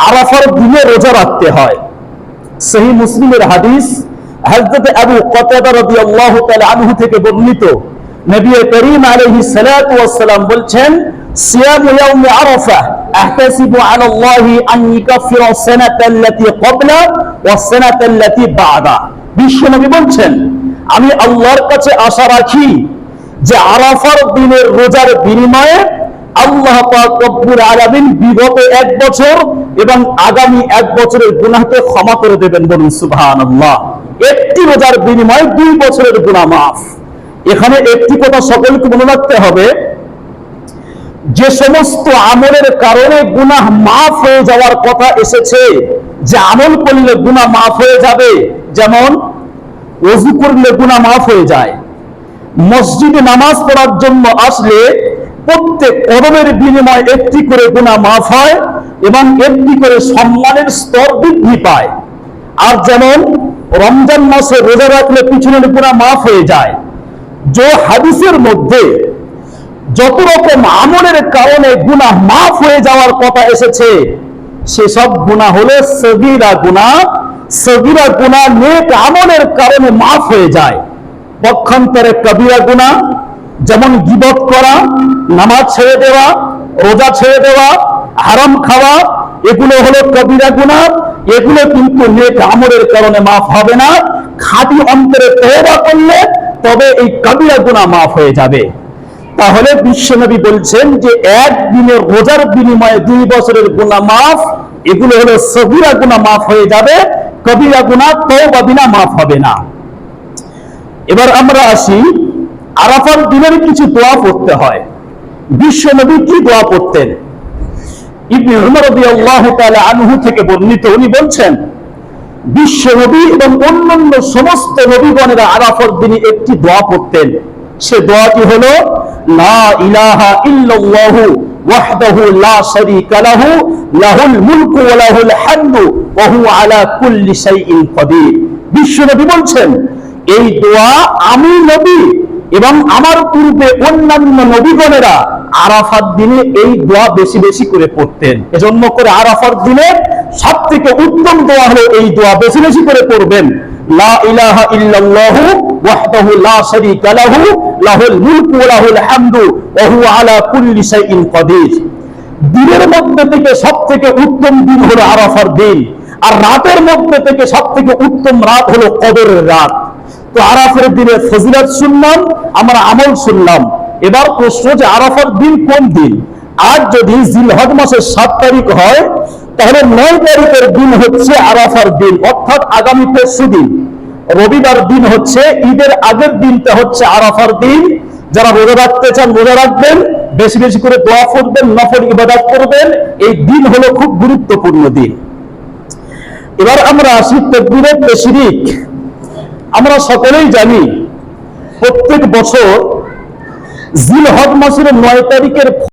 আরাফার দিনে রোজা রাখতে হয়। সহিহ মুসলিমের হাদিস, হযরত আবু কাতাদা রাদিয়াল্লাহু তাআলা আনহু থেকে বর্ণিত, নবী করিম আলাইহিস সালাতু ওয়াস সালাম বলছেন, সিয়ামু ইয়াউমি আরাফা আহতাসিবু আলাল্লাহি আন ইউকাফিরা সানাতাল্লাতী ক্বাবলা ওয়াস সানাতাল্লাতী বা'দা। বিশ্বনবী বলছেন, আমি আল্লাহর কাছে আশা রাখি যে আরাফার দিনের রোজার বিনিময়ে আল্লাহ পাক রব্বুল আলামিন বিগত এক বছর এবং আগামী এক বছরের গুনাহকে ক্ষমা করে দেবেন। বলুন সুবহানাল্লাহ। একটি রোজার বিনিময়ে 2 বছরের গুনাহ মাফ। এখানে একটি কথা সকলকে মনে রাখতে হবে, যে সমস্ত আমলের কারণে গুনাহ মাফ হয়ে যাওয়ার কথা এসেছে, যে আমল করলে গুনাহ মাফ হয়ে যাবে, যেমন ওযু করলে গুনাহ মাফ হয়ে যায়, মসজিদে নামাজ পড়ার জন্য আসলে প্রত্যেক কদমের বিনিময়ে একটি করে গুনাহ মাফ হয় এবং একটি করে সম্মানের স্তর বৃদ্ধি পায়। আর যেমন রমজান মাসে রোজা রাখলে পিছনের গুনাহ মাফ হয়ে যায়। যে হাদিসের মধ্যে যত রকম আমলের কারণে গুনাহ মাফ হয়ে যাওয়ার কথা এসেছে, সেসব গুনাহ হলো সগীরা গুনাহ। সগীরা গুনাহ নেক আমলের কারণে মাফ হয়ে যায়। পক্ষান্তরে কবিরা গুনাহ, যেমন গীবত করা, নামাজ ছেড়ে দেওয়া, রোজা ছেড়ে দেওয়া, হারাম খাওয়া, এগুলো হলো কবিরা গুনাহ। এগুলো কিন্তু নেক আমলের কারণে মাফ হবে না। খাঁটি অন্তরে তওবা করলে তবে এই কবিরা গুনাহ মাফ হয়ে যাবে। তাহলে বিশ্বনবী বলছেন যে একদিনের রোজার বিনিময়ে 2 বছরের গুনাহ মাফ। এগুলো হলো সগীরা গুনাহ মাফ হয়ে যাবে, কবিরা গুনাহ তওবা বিনা মাফ হবে না। এবার আমরা আসি, আরাফার দিনের কিছু দোয়া পড়তে হয়। বিশ্বনবী কি দোয়া পড়তেন? ইবনে উমর রাদিয়াল্লাহু তাআলা আনহু থেকে বর্ণিত, উনি বলছেন, বিশ্বনবী এবং অন্যান্য সমস্ত নবীগণেরা আরাফার দিনে একটি দোয়া পড়তেন। সে দোয়াটি হলো, লা ইলাহা ইল্লাল্লাহু ওয়াহদাহু লা শারীকা লাহু লাহুল মুলকু ওয়া লাহুল হামদু ওয়া হুয়া আলা কুল্লি শাইইন কাদির। বিশ্বনবী বলছেন, এই দোয়া আমি নবী এবং আমার পূর্বে অন্যান্য নবীগণেরা আরাফার দিনে এই দোয়া বেশি বেশি করে পড়তেন। এজন্য করে আরাফার দিনে সবথেকে উত্তম দোয়া হলো এই দোয়া বেশি বেশি করে পড়বেন, লা ইলাহা ইল্লাল্লাহু ওয়াহদাহু লা শারীকা লাহু লাহুল মুলকু ওয়া লাহুল হামদু ওয়া হুয়া আলা কুল্লি শাইইন কাদির। দিনের মধ্যে থেকে সবথেকে উত্তম দিন হলো আরাফার দিন, আর রাতের মধ্যে থেকে সবথেকে উত্তম রাত হলো কদরের রাত। তো আরাফার দিনের ফজিলত শুনলাম, আমরা আমল শুনলাম। এবার প্রশ্ন যে আরাফার দিন কোন দিন? আজ যদি জিলহজ মাসের 7 তারিখ হয়, তাহলে 9 তারিখের দিন হচ্ছে আরাফার দিন, অর্থাৎ আগামী পরশুদিন। রবিবার দিন হচ্ছে ঈদের আগের দিনটা হচ্ছে আরাফার দিন। যারা রোজা রাখতে চান রোজা রাখবেন, বেশি বেশি করে দোয়া করবেন, নফল ইবাদত করবেন। এই দিন হলো খুব গুরুত্বপূর্ণ দিন। এবার আমরা আসি তাকবীরে তাশরিক। আমরা সকলেই জানি প্রত্যেক বছর জিলহজ মাসের 9 তারিখের